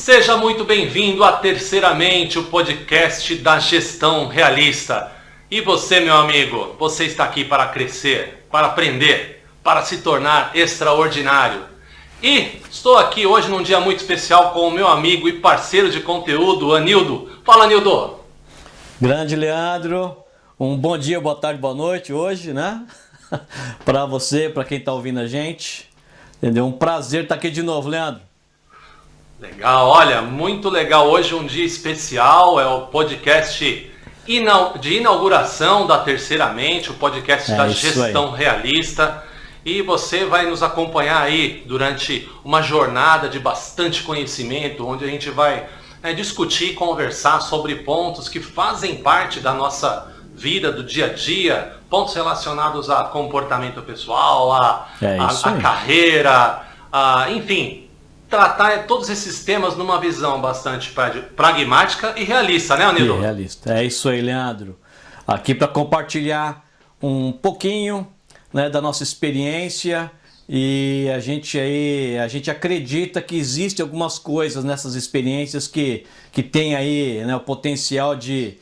Seja muito bem-vindo a Terceiramente, o podcast da gestão realista. E você, meu amigo, você está aqui para crescer, para aprender, para se tornar extraordinário. E estou aqui hoje num dia muito especial com o meu amigo e parceiro de conteúdo, Anildo. Fala, Anildo! Grande Leandro, um bom dia, boa tarde, boa noite hoje, né? Para você, para quem está ouvindo a gente. Entendeu? Um prazer estar aqui de novo, Leandro. Legal, olha, muito legal. Hoje um dia especial, é o podcast de inauguração da Terceiramente, o podcast da gestão realista. E você vai nos acompanhar aí durante uma jornada de bastante conhecimento, onde a gente vai discutir e conversar sobre pontos que fazem parte da nossa vida, do dia a dia, pontos relacionados a comportamento pessoal, a carreira, enfim, tratar todos esses temas numa visão bastante pragmática e realista, né, Anildo? Realista, é isso aí, Leandro. Aqui para compartilhar um pouquinho, né, da nossa experiência, e a gente acredita que existem algumas coisas nessas experiências que tem aí, né, o potencial de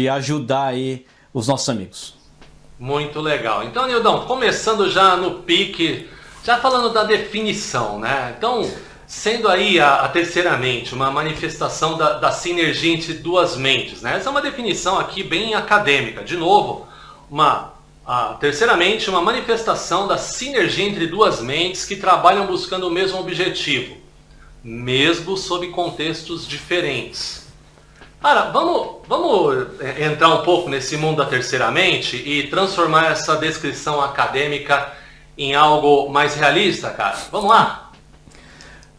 ajudar aí os nossos amigos. Muito legal. Então, Nildão, começando já no pique, já falando da definição, né? Então, sendo aí a Terceiramente uma manifestação da sinergia entre duas mentes, né? Essa é uma definição aqui bem acadêmica. De novo, Terceiramente uma manifestação da sinergia entre duas mentes que trabalham buscando o mesmo objetivo, mesmo sob contextos diferentes. Cara, vamos entrar um pouco nesse mundo da Terceiramente e transformar essa descrição acadêmica em algo mais realista, cara? Vamos lá?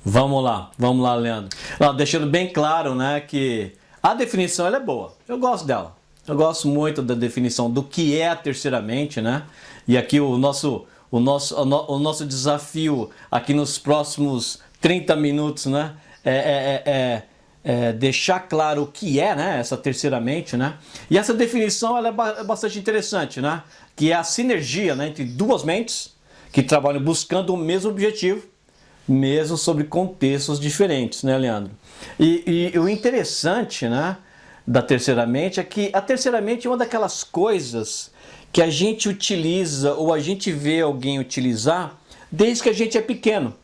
Vamos lá, Leandro. Deixando bem claro, né, que a definição ela é boa. Eu gosto dela. Eu gosto muito da definição do que é a Terceiramente, né? E aqui o nosso desafio aqui nos próximos 30 minutos, né, deixar claro o que é, né, essa Terceiramente, né? E essa definição ela é bastante interessante, né? Que é a sinergia, né, entre duas mentes que trabalham buscando o mesmo objetivo, mesmo sobre contextos diferentes, né, Leandro? E o interessante, né, da Terceiramente é que a Terceiramente é uma daquelas coisas que a gente utiliza ou a gente vê alguém utilizar desde que a gente é pequeno,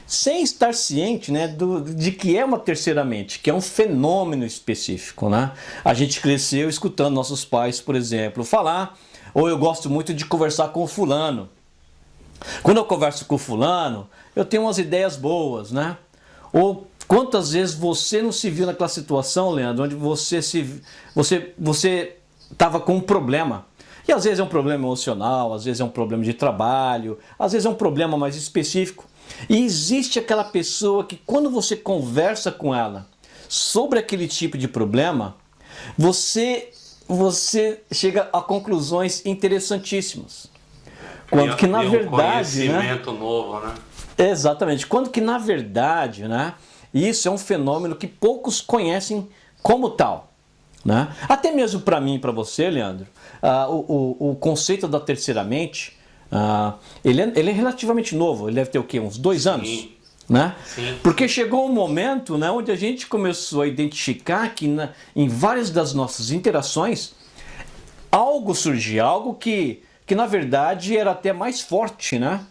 sem estar ciente, né, de que é uma Terceiramente, que é um fenômeno específico, né? A gente cresceu escutando nossos pais, por exemplo, falar, ou eu gosto muito de conversar com o fulano. Quando eu converso com o fulano, eu tenho umas ideias boas, né? Ou quantas vezes você não se viu naquela situação, Leandro, onde você estava com um problema. E às vezes é um problema emocional, às vezes é um problema de trabalho, às vezes é um problema mais específico. E existe aquela pessoa que quando você conversa com ela sobre aquele tipo de problema, você chega a conclusões interessantíssimas. Quando que na verdade, conhecimento novo, né? Exatamente. Quando que na verdade, né, isso é um fenômeno que poucos conhecem como tal, né? Até mesmo para mim e para você, Leandro, o conceito da Terceiramente, ele é relativamente novo. Ele deve ter o quê? Uns 2 anos? Sim. Né? Sim. Porque chegou um momento, né, onde a gente começou a identificar que em várias das nossas interações algo surgia, algo que na verdade era até mais forte, né?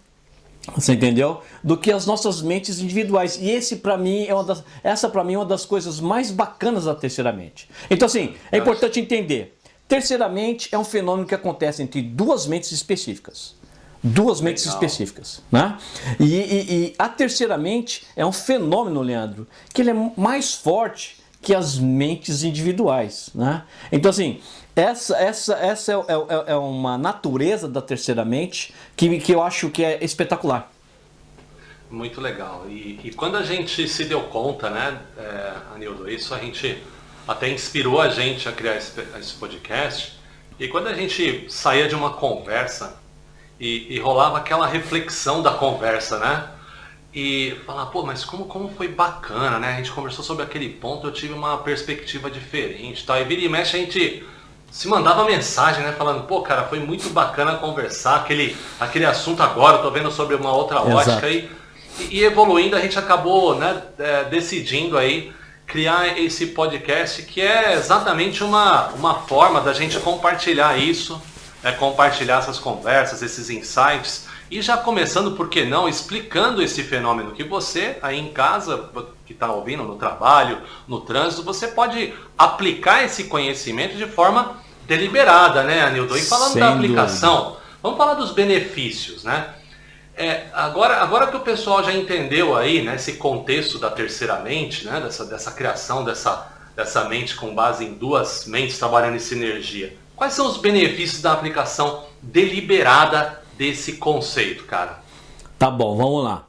Você entendeu? Do que as nossas mentes individuais. E essa para mim é uma das coisas mais bacanas da Terceiramente. Então assim, é importante entender. Terceiramente é um fenômeno que acontece entre duas mentes específicas. Duas mentes específicas, né? E a Terceiramente é um fenômeno, Leandro, que ele é mais forte que as mentes individuais, né? Então assim, essa é uma natureza da Terceiramente que eu acho que é espetacular. Muito legal. E quando a gente se deu conta, né, Anildo, isso a gente até inspirou a gente a criar esse podcast. E quando a gente saía de uma conversa e rolava aquela reflexão da conversa, né? E falar, pô, mas como foi bacana, né? A gente conversou sobre aquele ponto, eu tive uma perspectiva diferente, tal. E vira e mexe a gente se mandava mensagem, né, falando, pô, cara, foi muito bacana conversar aquele assunto agora, eu tô vendo sobre uma outra ótica aí. E evoluindo, a gente acabou, né, decidindo aí criar esse podcast, que é exatamente uma forma da gente compartilhar isso, compartilhar essas conversas, esses insights, e já começando, por que não, explicando esse fenômeno que você, aí em casa, que está ouvindo, no trabalho, no trânsito, você pode aplicar esse conhecimento de forma deliberada, né, Anildo? E falando da aplicação, vamos falar dos benefícios, né? Agora que o pessoal já entendeu aí, né, esse contexto da terceira mente, né, dessa criação dessa mente com base em duas mentes trabalhando em sinergia, quais são os benefícios da aplicação deliberada desse conceito, cara? Tá bom, vamos lá.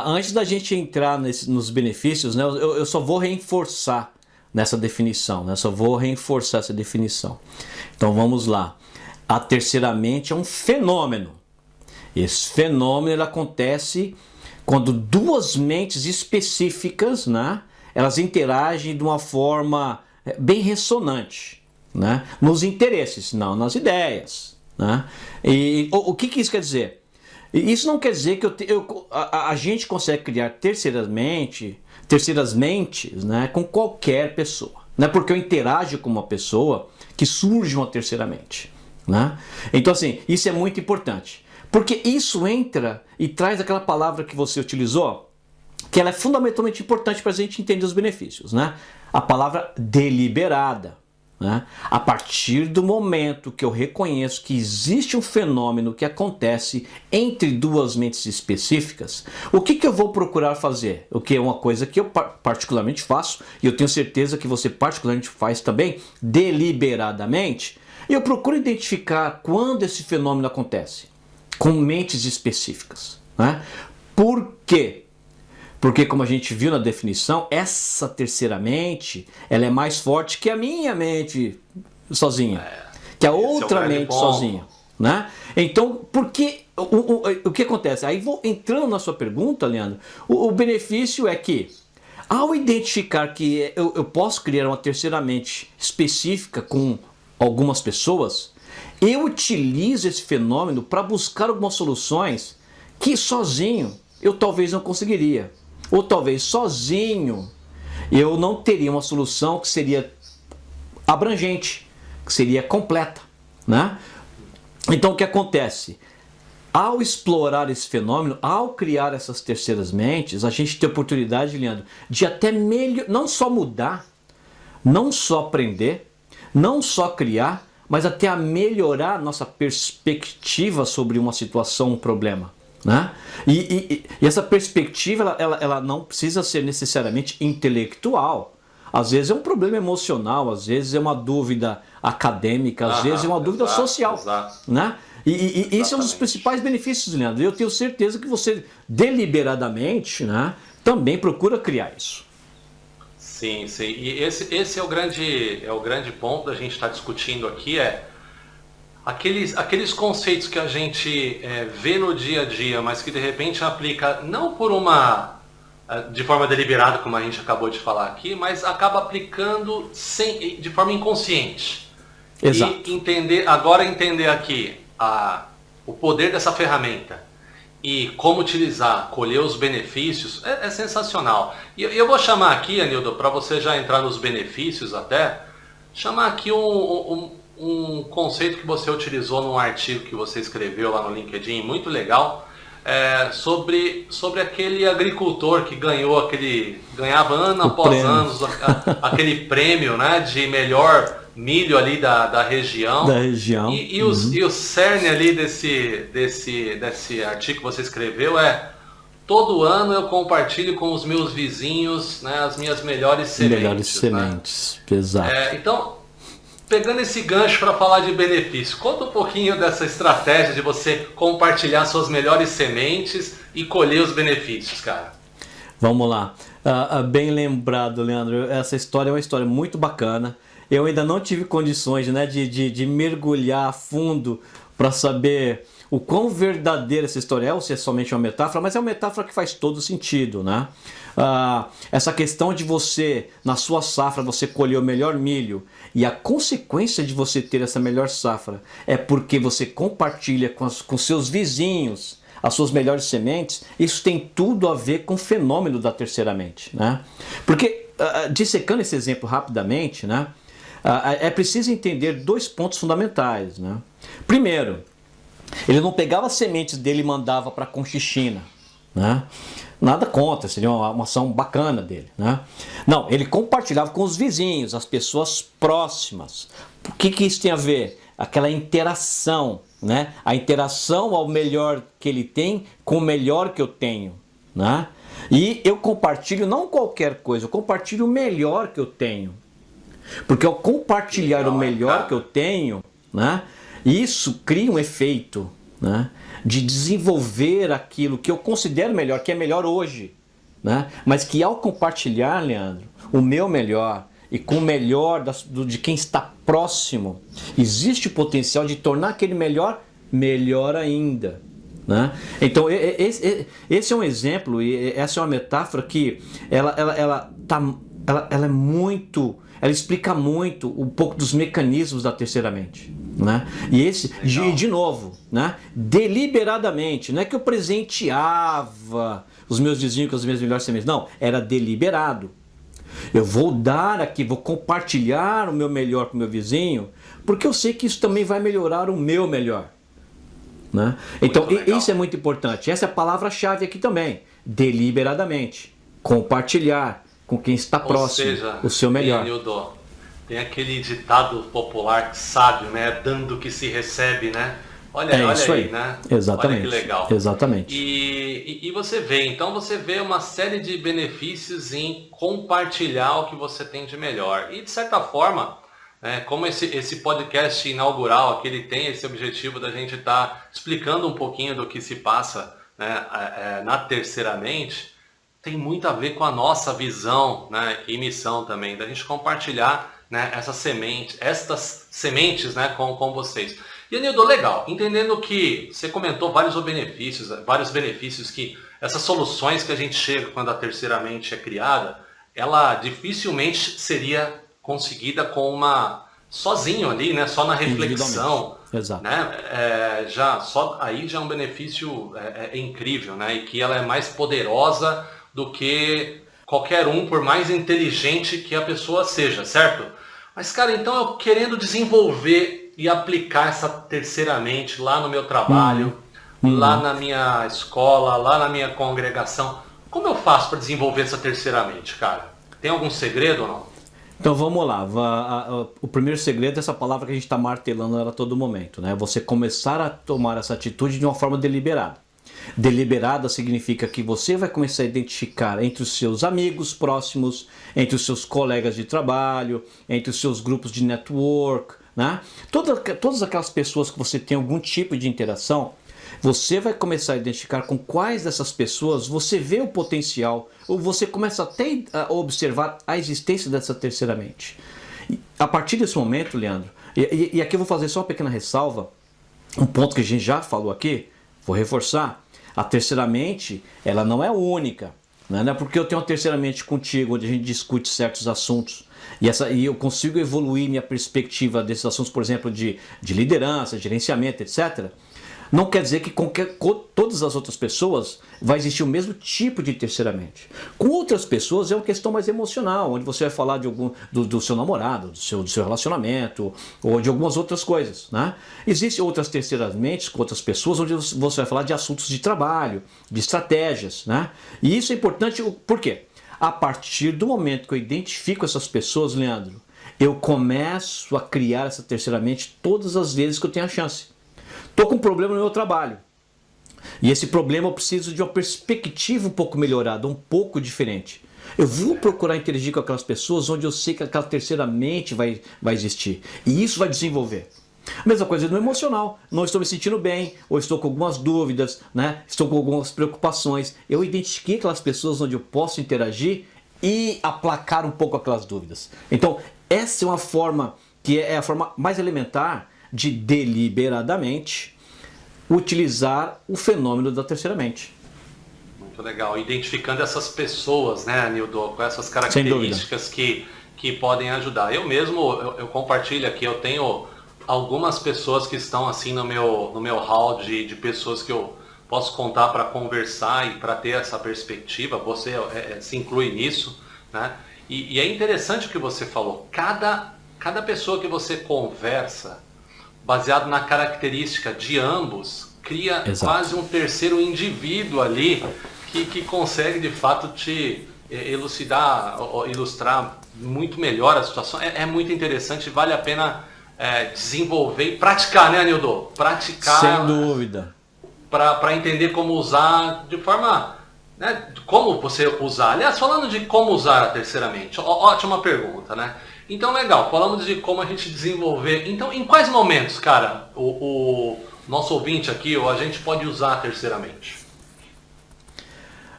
Antes da gente entrar nos benefícios, né, eu só vou reforçar nessa definição, né, só vou reforçar essa definição. Então vamos lá. A terceira mente é um fenômeno. Esse fenômeno ele acontece quando duas mentes específicas, né, elas interagem de uma forma bem ressonante, né, nos interesses, não nas ideias. Né? E o que isso quer dizer? Isso não quer dizer que a gente consegue criar terceiras mentes, né, com qualquer pessoa. Não é porque eu interajo com uma pessoa que surge uma terceira mente. Né? Então, assim, isso é muito importante. Porque isso entra e traz aquela palavra que você utilizou, que ela é fundamentalmente importante para a gente entender os benefícios, né? A palavra deliberada. Né? A partir do momento que eu reconheço que existe um fenômeno que acontece entre duas mentes específicas, o que eu vou procurar fazer? O que é uma coisa que eu particularmente faço, e eu tenho certeza que você particularmente faz também, deliberadamente, eu procuro identificar quando esse fenômeno acontece. Com mentes específicas. Né? Por quê? Porque, como a gente viu na definição, essa terceira mente ela é mais forte que a minha mente sozinha, que a outra mente sozinha. Né? Então, por que, o que acontece? Aí vou entrando na sua pergunta, Leandro, o benefício é que, ao identificar que eu posso criar uma terceira mente específica com algumas pessoas, eu utilizo esse fenômeno para buscar algumas soluções que sozinho eu talvez não conseguiria. Ou talvez sozinho eu não teria uma solução que seria abrangente, que seria completa. Né? Então o que acontece? Ao explorar esse fenômeno, ao criar essas terceiras mentes, a gente tem a oportunidade, Leandro, de até não só mudar, não só aprender, não só criar, mas até a melhorar nossa perspectiva sobre uma situação, um problema. Né? E essa perspectiva ela não precisa ser necessariamente intelectual. Às vezes é um problema emocional, às vezes é uma dúvida acadêmica, às vezes é uma dúvida social. Né? E esse é um dos principais benefícios, Leandro. Eu tenho certeza que você deliberadamente, né, também procura criar isso. Sim, sim. E esse é o grande ponto da gente estar discutindo aqui, aqueles conceitos que a gente vê no dia a dia, mas que de repente aplica não de forma deliberada, como a gente acabou de falar aqui, mas acaba aplicando de forma inconsciente. Exato. E entender aqui o poder dessa ferramenta e como utilizar, colher os benefícios, é sensacional. E eu vou chamar aqui, Anildo, para você já entrar nos benefícios até, chamar aqui um conceito que você utilizou num artigo que você escreveu lá no LinkedIn, muito legal, sobre aquele agricultor que ganhava ano após ano aquele prêmio, né, de melhor milho ali da região. E o cerne ali desse artigo que você escreveu todo ano eu compartilho com os meus vizinhos, né, as minhas melhores sementes. Né? Exato. Então, pegando esse gancho para falar de benefício, conta um pouquinho dessa estratégia de você compartilhar suas melhores sementes e colher os benefícios, cara. Vamos lá. Bem lembrado, Leandro. Essa história é uma história muito bacana. Eu ainda não tive condições, né, de mergulhar a fundo para saber o quão verdadeira essa história é, ou se é somente uma metáfora, mas é uma metáfora que faz todo sentido, né? Essa questão de você, na sua safra, você colher o melhor milho, e a consequência de você ter essa melhor safra é porque você compartilha com seus vizinhos as suas melhores sementes, isso tem tudo a ver com o fenômeno da terceira mente, né? Porque, dissecando esse exemplo rapidamente, né, é preciso entender 2 pontos fundamentais, né? Primeiro, ele não pegava as sementes dele e mandava para a Conchichina, né? Nada contra, seria uma ação bacana dele, né? Não, ele compartilhava com os vizinhos, as pessoas próximas. O que isso tem a ver? Aquela interação, né? A interação ao melhor que ele tem com o melhor que eu tenho, né? E eu compartilho não qualquer coisa, eu compartilho o melhor que eu tenho. Porque ao compartilhar o melhor que eu tenho, né? Isso cria um efeito, né, de desenvolver aquilo que eu considero melhor, que é melhor hoje, né, mas que ao compartilhar, Leandro, o meu melhor e com o melhor de quem está próximo, existe o potencial de tornar aquele melhor ainda, né? Então esse é um exemplo e essa é uma metáfora que ela é muito, ela explica muito um pouco dos mecanismos da terceira mente, né? E de novo, né, deliberadamente, não é que eu presenteava os meus vizinhos com as minhas melhores sementes, não, era deliberado. Eu vou dar aqui, vou compartilhar o meu melhor com o meu vizinho, porque eu sei que isso também vai melhorar o meu melhor, né? Então isso é muito importante, essa é a palavra-chave aqui também, deliberadamente, compartilhar com quem está próximo, seja, o seu melhor. Tem aquele ditado popular sábio, né? Dando que se recebe, né? Olha isso aí, né? Exatamente. Olha que legal. Exatamente. E você vê uma série de benefícios em compartilhar o que você tem de melhor. E de certa forma, né, como esse podcast inaugural aqui, ele tem esse objetivo da gente estar explicando um pouquinho do que se passa, né, na terceira mente, tem muito a ver com a nossa visão, né, e missão também, da gente compartilhar, né, estas sementes, né, com vocês. E, Anildo, legal, entendendo que você comentou vários benefícios que essas soluções que a gente chega quando a terceira mente é criada, ela dificilmente seria conseguida sozinho ali, né, só na reflexão. Exato. Né, aí já é um benefício incrível, né, e que ela é mais poderosa do que qualquer um, por mais inteligente que a pessoa seja, certo? Mas, cara, então eu querendo desenvolver e aplicar essa terceira mente lá no meu trabalho, lá na minha escola, lá na minha congregação, como eu faço para desenvolver essa terceira mente, cara? Tem algum segredo ou não? Então vamos lá, o primeiro segredo é essa palavra que a gente está martelando ela a todo momento, né? Você começar a tomar essa atitude de uma forma deliberada. Deliberada significa que você vai começar a identificar entre os seus amigos próximos, entre os seus colegas de trabalho, entre os seus grupos de network, né? Todas aquelas pessoas que você tem algum tipo de interação, você vai começar a identificar com quais dessas pessoas você vê o potencial, ou você começa até a observar a existência dessa terceira mente. E a partir desse momento, Leandro, e aqui eu vou fazer só uma pequena ressalva, um ponto que a gente já falou aqui, vou reforçar. A terceira mente, ela não é única, né? Não é porque eu tenho uma terceira mente contigo, onde a gente discute certos assuntos, e eu consigo evoluir minha perspectiva desses assuntos, por exemplo, de liderança, gerenciamento, etc., não quer dizer que com todas as outras pessoas vai existir o mesmo tipo de terceira mente. Com outras pessoas é uma questão mais emocional, onde você vai falar do seu namorado, do seu relacionamento, ou de algumas outras coisas, né? Existem outras terceiras mentes com outras pessoas, onde você vai falar de assuntos de trabalho, de estratégias, né? E isso é importante, por quê? A partir do momento que eu identifico essas pessoas, Leandro, eu começo a criar essa terceira mente todas as vezes que eu tenho a chance. Estou com um problema no meu trabalho. E esse problema eu preciso de uma perspectiva um pouco melhorada, um pouco diferente. Eu vou procurar interagir com aquelas pessoas onde eu sei que aquela terceira mente vai existir. E isso vai desenvolver. A mesma coisa no emocional. Não estou me sentindo bem, ou estou com algumas dúvidas, né? Estou com algumas preocupações. Eu identifiquei aquelas pessoas onde eu posso interagir e aplacar um pouco aquelas dúvidas. Então, essa é uma forma que é a forma mais elementar de deliberadamente utilizar o fenômeno da terceira mente. Muito legal. Identificando essas pessoas, né, Anildo, com essas características que podem ajudar. Eu mesmo, eu compartilho aqui, eu tenho algumas pessoas que estão assim no meu hall de pessoas que eu posso contar para conversar e para ter essa perspectiva, você se inclui nisso, né? E é interessante o que você falou, cada pessoa que você conversa, baseado na característica de ambos, cria quase um terceiro indivíduo ali que consegue de fato te elucidar, ilustrar muito melhor a situação. É muito interessante, vale a pena desenvolver e praticar, né, Anildo? Praticar. Sem dúvida. Para entender como usar de forma, né, como você usar. Aliás, falando de como usar a terceira mente, ótima pergunta, né? Então, legal, falamos de como a gente desenvolver. Então, em quais momentos, cara, o nosso ouvinte aqui, ou a gente pode usar a terceira mente?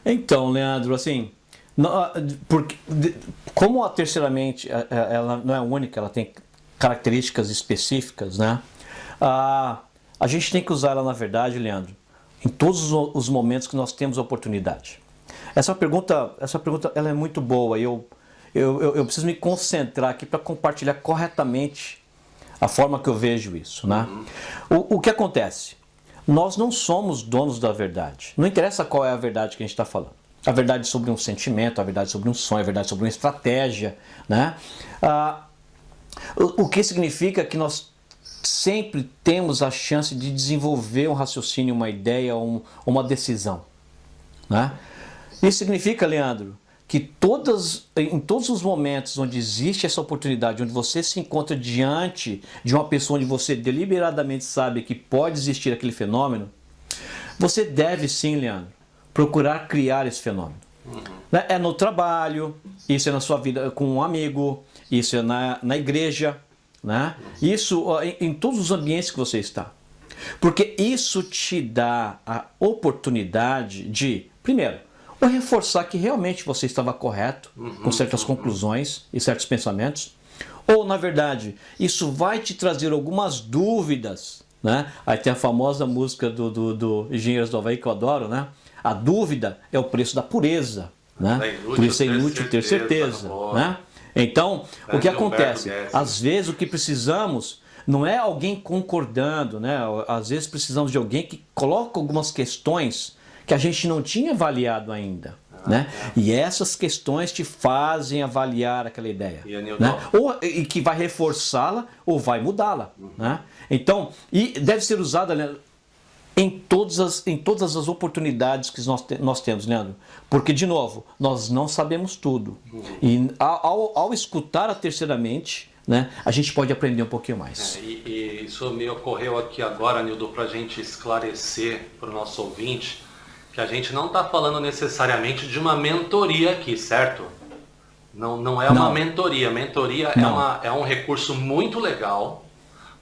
Então, Leandro, assim, porque, como a terceira mente ela não é única, ela tem características específicas, né? A gente tem que usar ela, na verdade, Leandro, em todos os momentos que nós temos oportunidade. Essa pergunta ela é muito boa e eu preciso me concentrar aqui para compartilhar corretamente a forma que eu vejo isso, né? O que acontece? Nós não somos donos da verdade. Não interessa qual é a verdade que a gente está falando. A verdade sobre um sentimento, a verdade sobre um sonho, a verdade sobre uma estratégia, né? O que significa que nós sempre temos a chance de desenvolver um raciocínio, uma ideia, uma decisão, né? Isso significa, Leandro, que em todos os momentos onde existe essa oportunidade, onde você se encontra diante de uma pessoa onde você deliberadamente sabe que pode existir aquele fenômeno, você deve sim, Leandro, procurar criar esse fenômeno. É no trabalho, isso é na sua vida com um amigo, isso é na igreja, né? Isso em todos os ambientes que você está. Porque isso te dá a oportunidade de, primeiro, ou reforçar que realmente você estava correto com certas conclusões e certos pensamentos, ou, na verdade, isso vai te trazer algumas dúvidas, né? Aí tem a famosa música do Engenheiros do Havaí que eu adoro, né? A dúvida é o preço da pureza, né? Por isso é inútil ter certeza, né? Então, o que acontece? Às vezes o que precisamos não é alguém concordando, né? Às vezes precisamos de alguém que coloque algumas questões que a gente não tinha avaliado ainda, né? E essas questões te fazem avaliar aquela ideia, né? E que vai reforçá-la ou vai mudá-la, né? Então, e deve ser usada, né, em todas as oportunidades que nós temos, Leandro. Porque, de novo, nós não sabemos tudo. E ao escutar a terceira mente, né, a gente pode aprender um pouquinho mais. E isso me ocorreu aqui agora, Nildo, para a gente esclarecer para o nosso ouvinte que a gente não está falando necessariamente de uma mentoria aqui, certo? Não é uma mentoria. Mentoria é um recurso muito legal,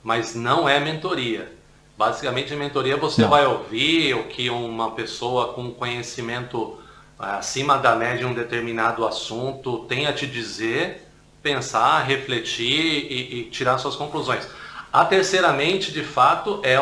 mas não é mentoria. Basicamente, em mentoria você vai ouvir o que uma pessoa com conhecimento acima da média em um determinado assunto tem a te dizer, pensar, refletir e tirar suas conclusões. A terceira mente, de fato, é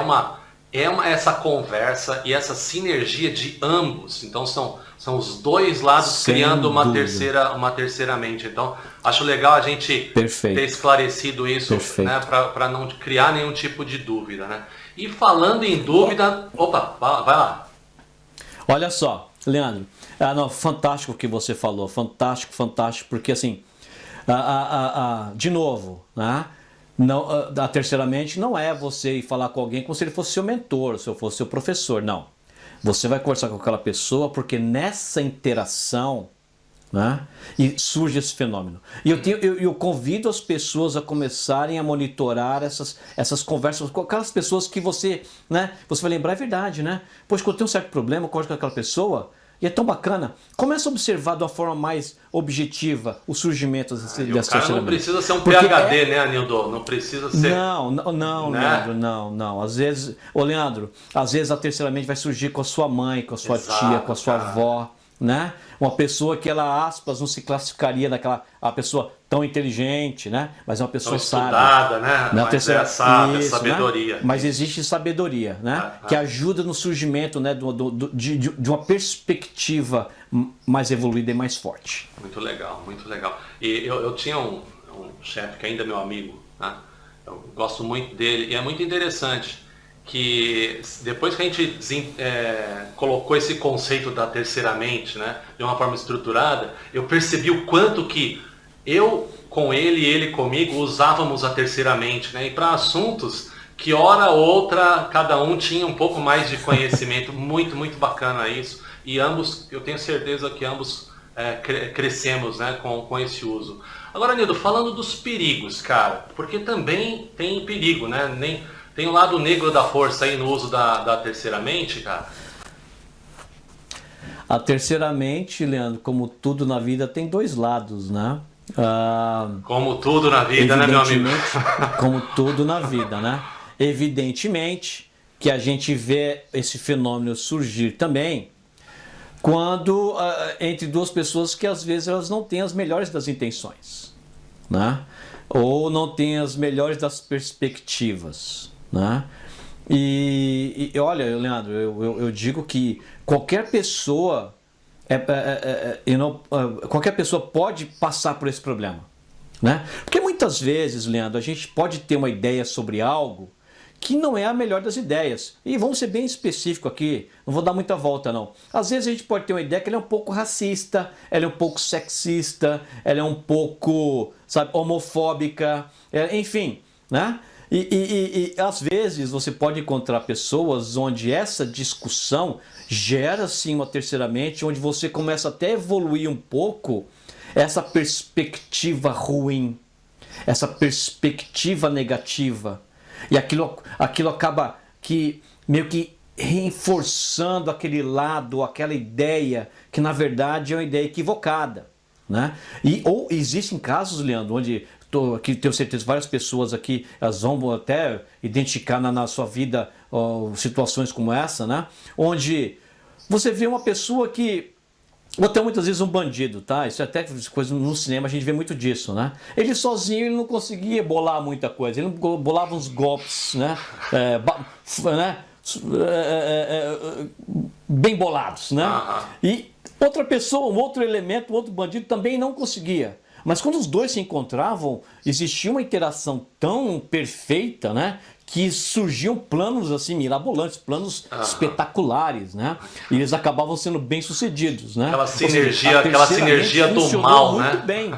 essa conversa e essa sinergia de ambos. Então são os dois lados criando uma terceira mente. Então acho legal a gente ter esclarecido isso, né, para não criar nenhum tipo de dúvida, né? E falando em dúvida, opa, vai lá. Olha só, Leandro, fantástico o que você falou, fantástico, porque assim, de novo, né? A terceira mente não é você ir falar com alguém como se ele fosse seu mentor, se eu fosse seu professor, não. Você vai conversar com aquela pessoa porque nessa interação, né, e surge esse fenômeno. E eu convido as pessoas a começarem a monitorar essas conversas com aquelas pessoas que você, né, você vai lembrar, é verdade, né? Pois quando tem um certo problema, eu converso com aquela pessoa e é tão bacana. Começa a observar de uma forma mais objetiva o surgimento dessa terceira mente. O cara não precisa ser um PhD, né, Anildo? Não precisa ser... Não, né? Leandro, não. Às vezes, Leandro, às vezes a terceira mente vai surgir com a sua mãe, com a sua tia, com a sua avó, né? Uma pessoa que ela, aspas, não se classificaria naquela a pessoa tão inteligente, né? Mas é uma pessoa estudada, né? Mas é sábia, sabedoria. Né? Mas existe sabedoria, né? Que ajuda no surgimento, né, de uma perspectiva mais evoluída e mais forte. Muito legal, muito legal. E eu tinha um chefe que ainda é meu amigo, né? Eu gosto muito dele e é muito interessante. que depois que a gente colocou esse conceito da terceira mente, né, de uma forma estruturada, eu percebi o quanto que eu com ele e ele comigo usávamos a terceira mente, né, e para assuntos que hora ou outra cada um tinha um pouco mais de conhecimento. Muito, muito bacana isso. E ambos, eu tenho certeza que ambos crescemos, né, com esse uso. Agora, Nildo, falando dos perigos, cara, porque também tem perigo, né? Tem o lado negro da força aí no uso da terceira mente, cara. A terceira mente, Leandro, como tudo na vida, tem dois lados, né? Como tudo na vida, né, meu amigo? Como tudo na vida, né? Evidentemente que a gente vê esse fenômeno surgir também quando entre duas pessoas que às vezes elas não têm as melhores das intenções, né? Ou não têm as melhores das perspectivas, né? E olha, Leandro, eu digo que qualquer pessoa qualquer pessoa pode passar por esse problema, né? Porque muitas vezes, Leandro, a gente pode ter uma ideia sobre algo que não é a melhor das ideias. E vamos ser bem específico aqui, não vou dar muita volta não. Às vezes a gente pode ter uma ideia que ela é um pouco racista, ela é um pouco sexista, ela é um pouco, sabe, homofóbica, enfim, né? E às vezes você pode encontrar pessoas onde essa discussão gera sim uma terceira mente, onde você começa até a evoluir um pouco essa perspectiva ruim, essa perspectiva negativa. E aquilo acaba que meio que reforçando aquele lado, aquela ideia que na verdade é uma ideia equivocada, né? Ou existem casos, Leandro, onde que tenho certeza várias pessoas aqui elas vão até identificar na sua vida situações como essa, né? Onde você vê uma pessoa que, ou até muitas vezes um bandido, tá? Isso é até coisa no cinema, a gente vê muito disso, né? Ele sozinho ele não conseguia bolar muita coisa, ele não bolava uns golpes, né? Bem bolados, né? E outra pessoa, um outro elemento, um outro bandido também não conseguia. Mas quando os dois se encontravam, existia uma interação tão perfeita, né? Que surgiam planos assim mirabolantes, planos espetaculares, né? E eles acabavam sendo bem sucedidos, né? Aquela sinergia do mal, muito né? Bem.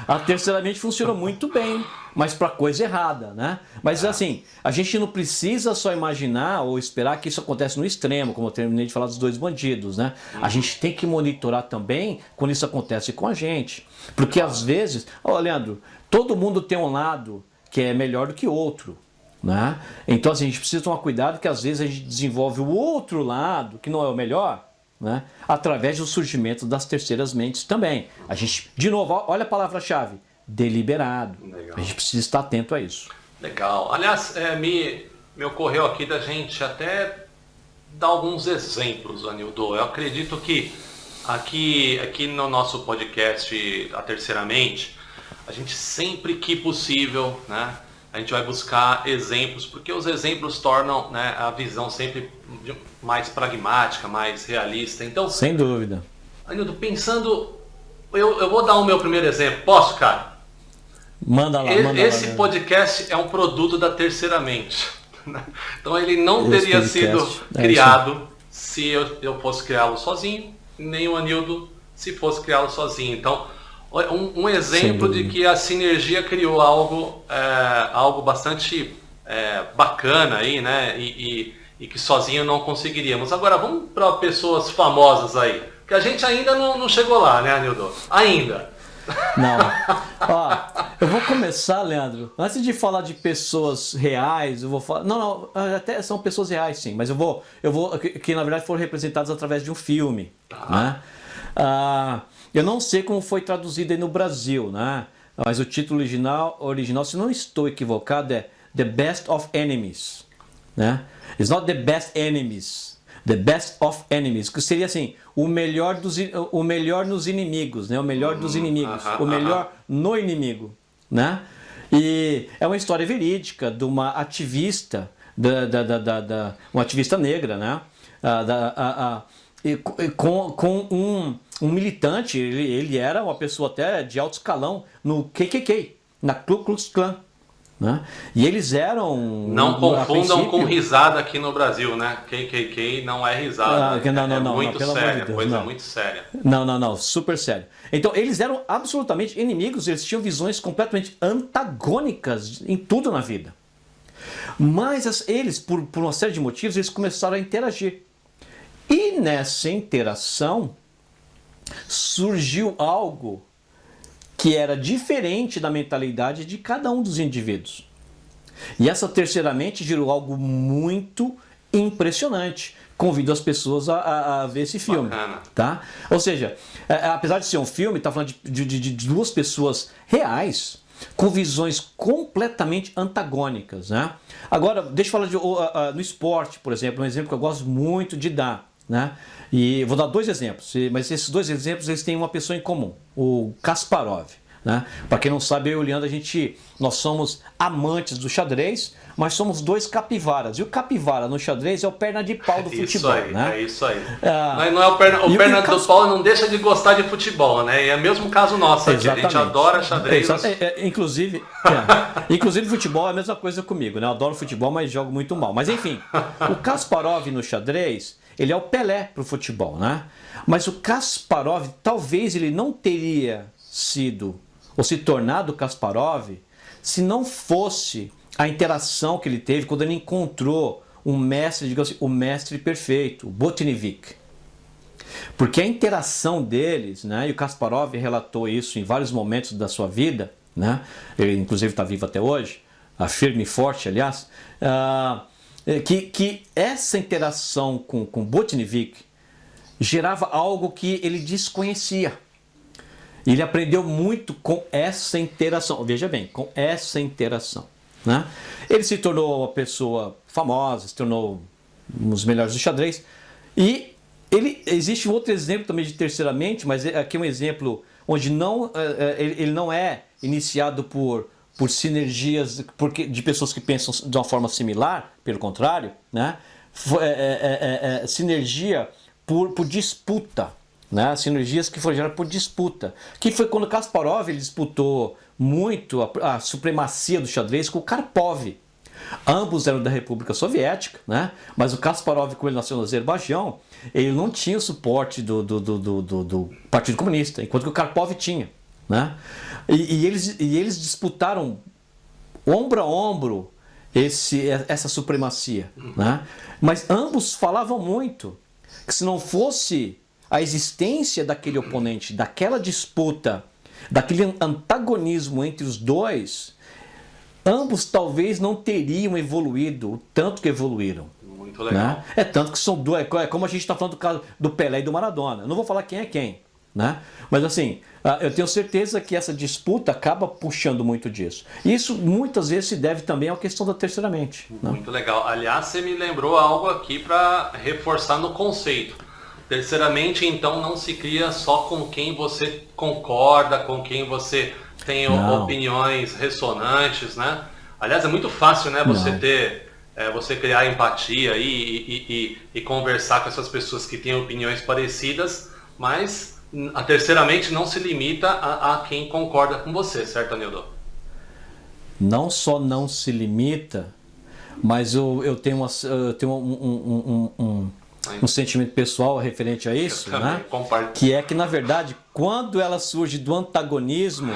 A terceira mente funcionou muito bem, mas para coisa errada, né? Mas assim, a gente não precisa só imaginar ou esperar que isso acontece no extremo, como eu terminei de falar dos dois bandidos, né? A gente tem que monitorar também quando isso acontece com a gente, porque às vezes, Leandro, todo mundo tem um lado que é melhor do que outro, né? Então assim, a gente precisa tomar cuidado que às vezes a gente desenvolve o outro lado, que não é o melhor, né? Através do surgimento das terceiras mentes também. A gente, de novo, olha a palavra-chave, deliberado. Legal. A gente precisa estar atento a isso. Legal. Aliás, me ocorreu aqui da gente até dar alguns exemplos, Anildo. Eu acredito que aqui no nosso podcast A Terceira Mente, a gente sempre que possível, né, a gente vai buscar exemplos, porque os exemplos tornam, né, a visão sempre mais pragmática, mais realista. Então, sem dúvida. Anildo, pensando, eu vou dar o meu primeiro exemplo. Posso, cara? Manda lá. Esse podcast é um produto da terceira mente. Então ele não teria sido criado se eu fosse criá-lo sozinho, nem o Anildo se fosse criá-lo sozinho. Então, um exemplo de que a sinergia criou algo bastante bacana aí, né? E que sozinho não conseguiríamos. Agora vamos para pessoas famosas aí, que a gente ainda não chegou lá, né, Anildo? Ainda. Não. Eu vou começar, Leandro. Antes de falar de pessoas reais, eu vou falar. Não, até são pessoas reais, sim, mas eu vou que na verdade foram representadas através de um filme, né? Eu não sei como foi traduzido aí no Brasil, né? Mas o título original, se não estou equivocado, é The Best of Enemies, né? It's not the best enemies, the best of enemies, que seria assim, o melhor nos inimigos, né? O melhor dos inimigos, o melhor no inimigo, né? E é uma história verídica de uma ativista, uma ativista negra, né? Com um militante, ele era uma pessoa até de alto escalão no KKK, na Ku Klux Klan, né? E eles eram... Não confundam com risada aqui no Brasil, né? KKK não é risada. Não, muito pelo séria, amor de Deus, coisa não. muito séria. Não, super sério. Então, eles eram absolutamente inimigos, eles tinham visões completamente antagônicas em tudo na vida. Mas eles, por uma série de motivos, eles começaram a interagir. E nessa interação, surgiu algo que era diferente da mentalidade de cada um dos indivíduos. E essa terceira mente gerou algo muito impressionante. Convido as pessoas a ver esse filme. Tá? Ou seja, apesar de ser um filme, está falando de duas pessoas reais, com visões completamente antagônicas. Né? Agora, deixa eu falar no esporte, por exemplo, um exemplo que eu gosto muito de dar. Né? E vou dar dois exemplos, mas esses dois exemplos eles têm uma pessoa em comum, o Kasparov. Né? Para quem não sabe, eu e o Leandro, nós somos amantes do xadrez, mas somos dois capivaras. E o capivara no xadrez é o perna de pau do futebol. Aí, né? É isso aí. Mas não é o perna do pau não deixa de gostar de futebol, né? E é o mesmo caso nosso aqui. A gente adora xadrez. Inclusive, futebol é a mesma coisa comigo. Né? Eu adoro futebol, mas jogo muito mal. Mas enfim, o Kasparov no xadrez, ele é o Pelé pro futebol. Né? Mas o Kasparov, talvez ele não teria sido ou se tornado Kasparov se não fosse a interação que ele teve quando ele encontrou um mestre, digamos assim, o mestre perfeito, o Botvinnik. Porque a interação deles, né, e o Kasparov relatou isso em vários momentos da sua vida, né, ele inclusive está vivo até hoje, firme e forte, aliás, que essa interação com Botvinnik gerava algo que ele desconhecia. Ele aprendeu muito com essa interação. Veja bem, com essa interação. Né? Ele se tornou uma pessoa famosa, se tornou um dos melhores do xadrez. E existe um outro exemplo também de terceira mente, mas aqui é um exemplo onde ele não é iniciado por sinergias de pessoas que pensam de uma forma similar, pelo contrário, né? Sinergia por disputa. Né? Sinergias que foram geradas por disputa. Que foi quando Kasparov ele disputou muito a supremacia do xadrez com o Karpov. Ambos eram da República Soviética, né? Mas o Kasparov, como ele nasceu no Azerbaijão, ele não tinha o suporte do Partido Comunista, enquanto que o Karpov tinha. Né? E eles disputaram ombro a ombro essa supremacia. Né? Mas ambos falavam muito que se não fosse a existência daquele oponente, daquela disputa, daquele antagonismo entre os dois, ambos talvez não teriam evoluído o tanto que evoluíram. Muito legal. Né? Tanto que são dois, como a gente está falando do caso do Pelé e do Maradona. Eu não vou falar quem é quem. Né? Mas assim, eu tenho certeza que essa disputa acaba puxando muito disso. Isso muitas vezes se deve também à questão da terceira mente. Muito legal. Aliás, você me lembrou algo aqui para reforçar no conceito. Terceiramente, então, não se cria só com quem você concorda, com quem você tem opiniões ressonantes, né? Aliás, é muito fácil, né? Você criar empatia e conversar com essas pessoas que têm opiniões parecidas, mas a terceiramente não se limita a quem concorda com você, certo, Anildo? Não só não se limita, mas eu tenho um sentimento pessoal referente a isso, né? Que é que, na verdade, quando ela surge do antagonismo,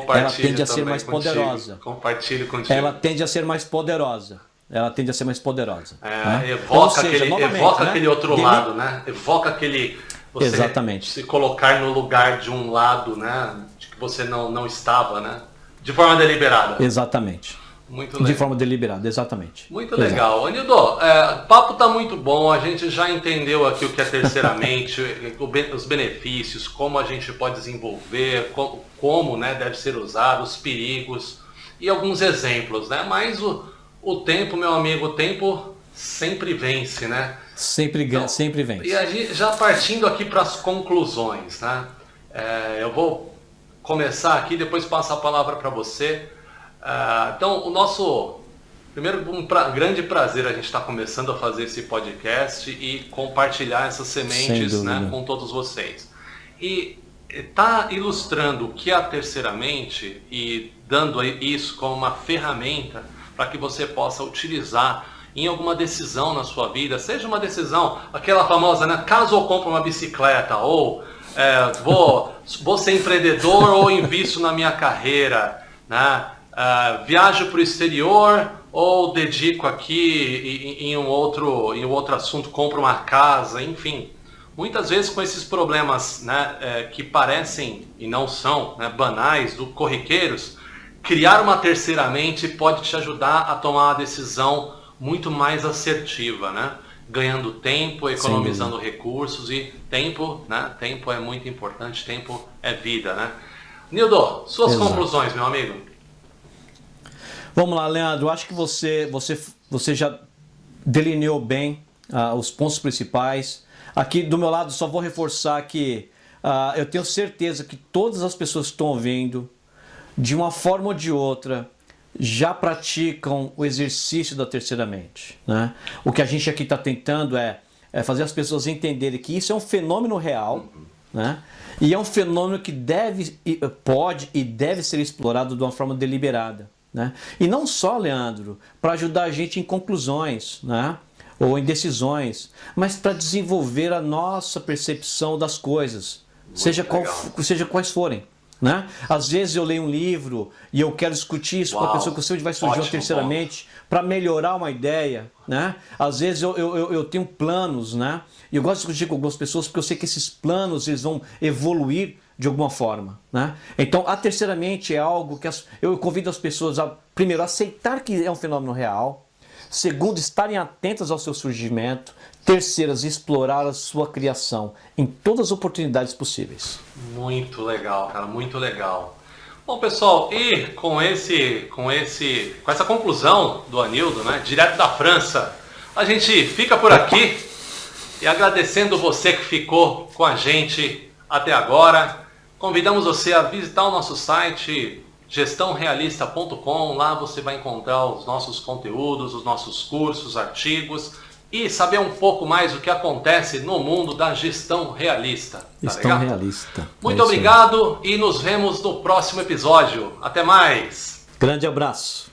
ela tende a ser mais poderosa. Compartilhe contigo. Ela tende a ser mais poderosa. Né? Evoca aquele outro lado, né? Evoca aquele... Você Exatamente. Se colocar no lugar de um lado, né? De que você não estava, né? De forma deliberada. Exatamente. Muito legal. De forma deliberada, exatamente. Muito legal. Anildo, o papo está muito bom, a gente já entendeu aqui o que é terceiramente, os benefícios, como a gente pode desenvolver, como né, deve ser usado, os perigos e alguns exemplos, né? Mas o tempo, meu amigo, o tempo sempre vence, né? Sempre vence. E a gente, já partindo aqui para as conclusões, né? Eu vou começar aqui, depois passo a palavra para você. Então, o nosso primeiro grande prazer a gente está começando a fazer esse podcast e compartilhar essas sementes, né, com todos vocês. E está ilustrando o que é a terceira mente e dando isso como uma ferramenta para que você possa utilizar em alguma decisão na sua vida, seja uma decisão, aquela famosa, né? Caso eu compre uma bicicleta, ou vou ser empreendedor ou invisto na minha carreira, né? Viajo para o exterior ou dedico aqui em um outro assunto, compro uma casa, enfim. Muitas vezes com esses problemas, né, que parecem e não são, né, banais, corriqueiros, criar uma terceira mente pode te ajudar a tomar uma decisão muito mais assertiva, né? Ganhando tempo, economizando recursos e tempo, né? Tempo é muito importante, tempo é vida, né? Nildo, suas conclusões, meu amigo. Vamos lá, Leandro. Acho que você já delineou bem os pontos principais. Aqui do meu lado só vou reforçar que eu tenho certeza que todas as pessoas que estão ouvindo, de uma forma ou de outra, já praticam o exercício da terceira mente, né? O que a gente aqui está tentando é fazer as pessoas entenderem que isso é um fenômeno real, né? E é um fenômeno que pode e deve ser explorado de uma forma deliberada, né? E não só, Leandro, para ajudar a gente em conclusões, né? Ou em decisões, mas para desenvolver a nossa percepção das coisas, seja quais forem. Né? Às vezes eu leio um livro e eu quero discutir isso com a pessoa que eu sei onde vai surgir uma terceira mente para melhorar uma ideia. Né? Às vezes eu tenho planos, né? E eu gosto de discutir com algumas pessoas porque eu sei que esses planos eles vão evoluir de alguma forma. Né? Então a terceira mente é algo que eu convido as pessoas a, primeiro, aceitar que é um fenômeno real. Segundo, estarem atentas ao seu surgimento. Terceiras, explorar a sua criação em todas as oportunidades possíveis. Muito legal, cara, muito legal. Bom, pessoal, e com essa conclusão do Anildo, né, direto da França, a gente fica por aqui e agradecendo você que ficou com a gente até agora. Convidamos você a visitar o nosso site gestãorealista.com. Lá você vai encontrar os nossos conteúdos, os nossos cursos, artigos e saber um pouco mais o que acontece no mundo da gestão realista. Tá gestão legal? realista. Muito obrigado e nos vemos no próximo episódio. Até mais! Grande abraço!